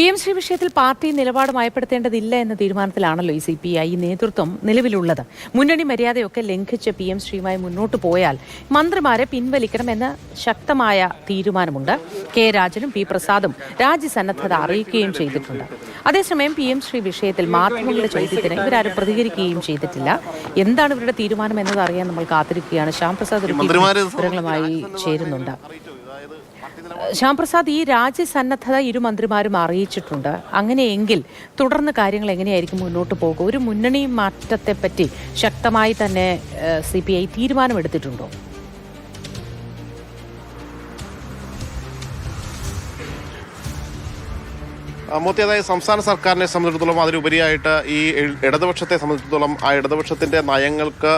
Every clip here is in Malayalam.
PMC വിഷയത്തിൽ പാർട്ടി നിലപാട് മയപ്പെടുത്തേണ്ടതില്ല എന്ന തീരുമാനത്തിലാണല്ലോ ഈ CPI നേതൃത്വം നിലവിലുള്ളത്. മുന്നണി മര്യാദയൊക്കെ ലംഘിച്ച് PMCയുമായി മുന്നോട്ട് പോയാൽ മന്ത്രിമാരെ പിൻവലിക്കണമെന്ന ശക്തമായ തീരുമാനമുണ്ട്. കെ രാജനും പി പ്രസാദും രാജ്യസന്നദ്ധത അറിയിക്കുകയും ചെയ്തിട്ടുണ്ട്. അതേസമയം PMC വിഷയത്തിൽ മാധ്യമങ്ങളുടെ ചോദ്യത്തിന് ഇവരാരും പ്രതികരിക്കുകയും ചെയ്തിട്ടില്ല. എന്താണ് ഇവരുടെ തീരുമാനം എന്നത് അറിയാൻ നമ്മൾ കാത്തിരിക്കുകയാണ്. ശ്യാം പ്രസാദ് വിവരങ്ങളുമായി ചേരുന്നുണ്ട്. ശ്യാം പ്രസാദ്, ഈ രാജ്യസന്നദ്ധത ഇരു മന്ത്രിമാരും അറിയിച്ചിട്ടുണ്ട്. അങ്ങനെയെങ്കിൽ തുടർന്ന് കാര്യങ്ങൾ എങ്ങനെയായിരിക്കും മുന്നോട്ട് പോകുക? ഒരു മുന്നണി മാറ്റത്തെപ്പറ്റി ശക്തമായി തന്നെ CPI തീരുമാനമെടുത്തിട്ടുണ്ടോ? മൂർത്തി, അതായത് സംസ്ഥാന സർക്കാരിനെ സംബന്ധിച്ചിടത്തോളം അതിലുപരിയായിട്ട് ഈ ഇടതുപക്ഷത്തെ സംബന്ധിച്ചിടത്തോളം ആ ഇടതുപക്ഷത്തിൻ്റെ നയങ്ങൾക്ക്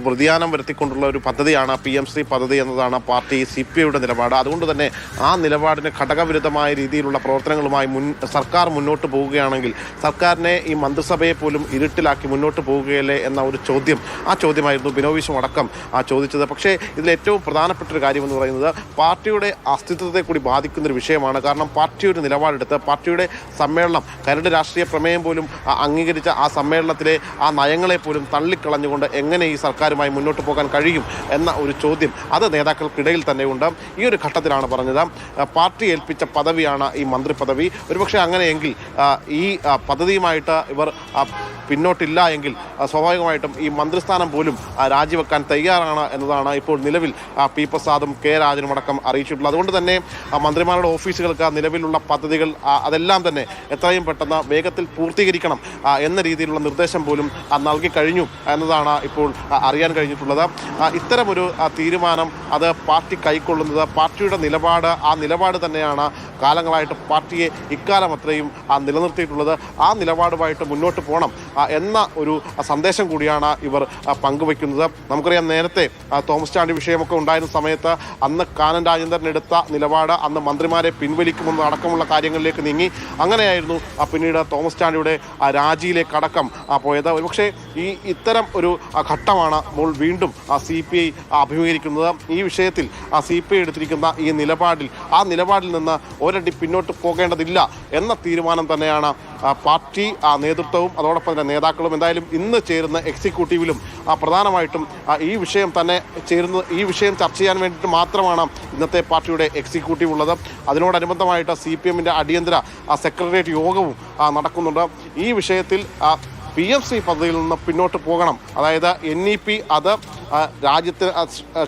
വ്യതിയാനം വരുത്തിക്കൊണ്ടുള്ള ഒരു പദ്ധതിയാണ് PMC പദ്ധതി എന്നതാണ് പാർട്ടി CPIയുടെ നിലപാട്. അതുകൊണ്ട് തന്നെ ആ നിലപാടിന് ഘടകവിരുദ്ധമായ രീതിയിലുള്ള പ്രവർത്തനങ്ങളുമായി സർക്കാർ മുന്നോട്ട് പോവുകയാണെങ്കിൽ സർക്കാരിനെ ഈ മന്ത്രിസഭയെ പോലും ഇരുട്ടിലാക്കി മുന്നോട്ട് പോവുകയല്ലേ എന്ന ഒരു ചോദ്യം, ആ ചോദ്യമായിരുന്നു ബിനോയ് വിശ്വം അടക്കം ചോദിച്ചത്. പക്ഷേ ഇതിൽ ഏറ്റവും പ്രധാനപ്പെട്ട ഒരു കാര്യമെന്ന് പറയുന്നത് പാർട്ടിയുടെ അസ്തിത്വത്തെ കൂടി ബാധിക്കുന്നൊരു വിഷയമാണ്. കാരണം പാർട്ടി ഒരു നിലപാടെടുത്ത് പാർട്ടിയുടെ സമ്മേളനം, കരട് രാഷ്ട്രീയ പ്രമേയം പോലും അംഗീകരിച്ച ആ സമ്മേളനത്തിലെ ആ നയങ്ങളെ പോലും തള്ളിക്കളഞ്ഞുകൊണ്ട് എങ്ങനെ ഈ സർക്കാരുമായി മുന്നോട്ട് പോകാൻ കഴിയും എന്ന ഒരു ചോദ്യം അത് നേതാക്കൾക്കിടയിൽ തന്നെയുണ്ട്. ഈ ഒരു ഘട്ടത്തിലാണ് പറഞ്ഞത് പാർട്ടി ഏൽപ്പിച്ച പദവിയാണ് ഈ മന്ത്രി പദവി. ഒരുപക്ഷെ അങ്ങനെയെങ്കിൽ ഈ പദ്ധതിയുമായിട്ട് ഇവർ പിന്നോട്ടില്ല എങ്കിൽ സ്വാഭാവികമായിട്ടും ഈ മന്ത്രിസ്ഥാനം പോലും രാജിവെക്കാൻ തയ്യാറാണ് എന്നതാണ് ഇപ്പോൾ നിലവിൽ പി പ്രസാദും കെ രാജനും അടക്കം അറിയിച്ചിട്ടുള്ളത്. അതുകൊണ്ട് തന്നെ മന്ത്രിമാരുടെ ഓഫീസുകൾക്ക് നിലവിലുള്ള പദ്ധതികൾ അതെല്ലാം തന്നെ എത്രയും പെട്ടെന്ന് വേഗത്തിൽ പൂർത്തീകരിക്കണം എന്ന രീതിയിലുള്ള നിർദ്ദേശം പോലും നൽകി കഴിഞ്ഞു എന്നതാണ് ഇപ്പോൾ അറിയാൻ കഴിഞ്ഞിട്ടുള്ളത്. ഇത്തരമൊരു തീരുമാനം അത് പാർട്ടി കൈക്കൊള്ളുന്നത് പാർട്ടിയുടെ നിലപാട്, ആ നിലപാട് തന്നെയാണ് കാലങ്ങളായിട്ട് പാർട്ടിയെ ഇക്കാലം അത്രയും നിലനിർത്തിയിട്ടുള്ളത്. ആ നിലപാടുമായിട്ട് മുന്നോട്ട് പോകണം എന്ന ഒരു സന്ദേശം കൂടിയാണ് ഇവർ പങ്കുവയ്ക്കുന്നത്. നമുക്കറിയാം, നേരത്തെ തോമസ് ചാണ്ടി വിഷയമൊക്കെ ഉണ്ടായിരുന്ന സമയത്ത് അന്ന് കാനം രാജേന്ദ്രൻ എടുത്ത നിലപാട് അന്ന് മന്ത്രിമാരെ പിൻവലിക്കുമെന്ന് അടക്കമുള്ള കാര്യങ്ങളിലേക്ക് നീങ്ങി. അങ്ങനെയായിരുന്നു പിന്നീട് തോമസ് ചാണ്ടിയുടെ രാജിയിലേക്ക് അടക്കം പോയത്. ഒരുപക്ഷെ ഇത്തരം ഒരു ഘട്ടമാണ് വീണ്ടും CPI അഭിമുഖീകരിക്കുന്നത്. ഈ വിഷയത്തിൽ CPI എടുത്തിരിക്കുന്ന ഈ നിലപാടിൽ, ആ നിലപാടിൽ നിന്ന് ഒരടി പിന്നോട്ട് പോകേണ്ടതില്ല എന്ന തീരുമാനം തന്നെയാണ് പാർട്ടി നേതൃത്വവും അതോടൊപ്പം തന്നെ നേതാക്കളും എന്തായാലും ഇന്ന് ചേരുന്ന എക്സിക്യൂട്ടീവിലും പ്രധാനമായിട്ടും ഈ വിഷയം തന്നെ ഈ വിഷയം ചർച്ച ചെയ്യാൻ വേണ്ടിയിട്ട് മാത്രമാണ് ഇന്നത്തെ പാർട്ടിയുടെ എക്സിക്യൂട്ടീവ് ഉള്ളത്. അതിനോടനുബന്ധമായിട്ട് CPMൻ്റെ അടിയന്തര സെക്രട്ടേറിയറ്റ് യോഗവും നടക്കുന്നുണ്ട്. ഈ വിഷയത്തിൽ PMC പദ്ധതിയിൽ നിന്ന് പിന്നോട്ട് പോകണം, അതായത് NEP അത്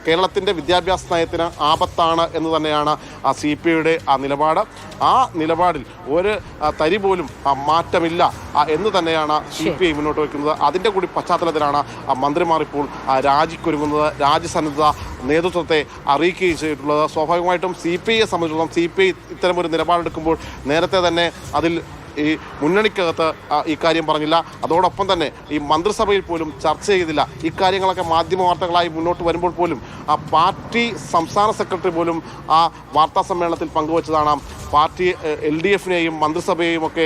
കേരളത്തിൻ്റെ വിദ്യാഭ്യാസ നയത്തിന് ആപത്താണ് എന്ന് തന്നെയാണ് CPIയുടെ നിലപാട്. ആ നിലപാടിൽ ഒരു തരി പോലും മാറ്റമില്ല എന്ന് തന്നെയാണ് CPI മുന്നോട്ട് വയ്ക്കുന്നത്. അതിൻ്റെ കൂടി പശ്ചാത്തലത്തിലാണ് മന്ത്രിമാർ ഇപ്പോൾ രാജിക്കൊരുങ്ങുന്നത്, രാജ്യസന്നദ്ധ നേതൃത്വത്തെ അറിയിക്കുകയും ചെയ്തിട്ടുള്ളത്. സ്വാഭാവികമായിട്ടും CPIയെ സംബന്ധിച്ചിടത്തോളം CPI ഇത്തരമൊരു നിലപാടെടുക്കുമ്പോൾ നേരത്തെ തന്നെ അതിൽ ഈ മുന്നണിക്കകത്ത് ഇക്കാര്യം പറഞ്ഞില്ല. അതോടൊപ്പം തന്നെ ഈ മന്ത്രിസഭയിൽ പോലും ചർച്ച ചെയ്തില്ല. ഇക്കാര്യങ്ങളൊക്കെ മാധ്യമ വാർത്തകളായി മുന്നോട്ട് വരുമ്പോൾ പോലും പാർട്ടി സംസ്ഥാന സെക്രട്ടറി പോലും ആ വാർത്താ സമ്മേളനത്തിൽ പങ്കുവച്ചതാണ് പാർട്ടി LDFനെയും മന്ത്രിസഭയെയും ഒക്കെ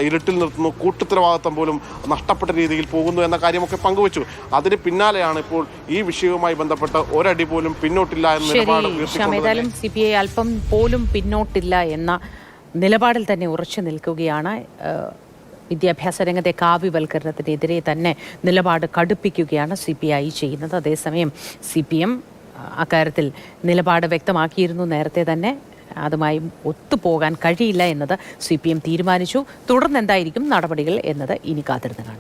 ഇരുട്ടിൽ നിർത്തുന്നു, കൂട്ടുത്തരവാദിത്വം പോലും നഷ്ടപ്പെട്ട രീതിയിൽ പോകുന്നു എന്ന കാര്യമൊക്കെ പങ്കുവച്ചു. അതിന് പിന്നാലെയാണ് ഇപ്പോൾ ഈ വിഷയവുമായി ബന്ധപ്പെട്ട് ഒരടി പോലും പിന്നോട്ടില്ല എന്ന നിലപാട്. CPI അല്പം പോലും പിന്നോട്ടില്ല എന്ന നിലപാടിൽ തന്നെ ഉറച്ചു നിൽക്കുകയാണ്. വിദ്യാഭ്യാസ രംഗത്തെ കാവ്യവൽക്കരണത്തിനെതിരെ തന്നെ നിലപാട് കടുപ്പിക്കുകയാണ് CPI ചെയ്യുന്നത്. അതേസമയം CPM അക്കാര്യത്തിൽ നിലപാട് വ്യക്തമാക്കിയിരുന്നു നേരത്തെ തന്നെ. അതുമായി ഒത്തുപോകാൻ കഴിയില്ല എന്നത് CPM തീരുമാനിച്ചു. തുടർന്ന് എന്തായിരിക്കും നടപടികൾ എന്നത് ഇനി കാത്തിരുന്ന് കാണാം.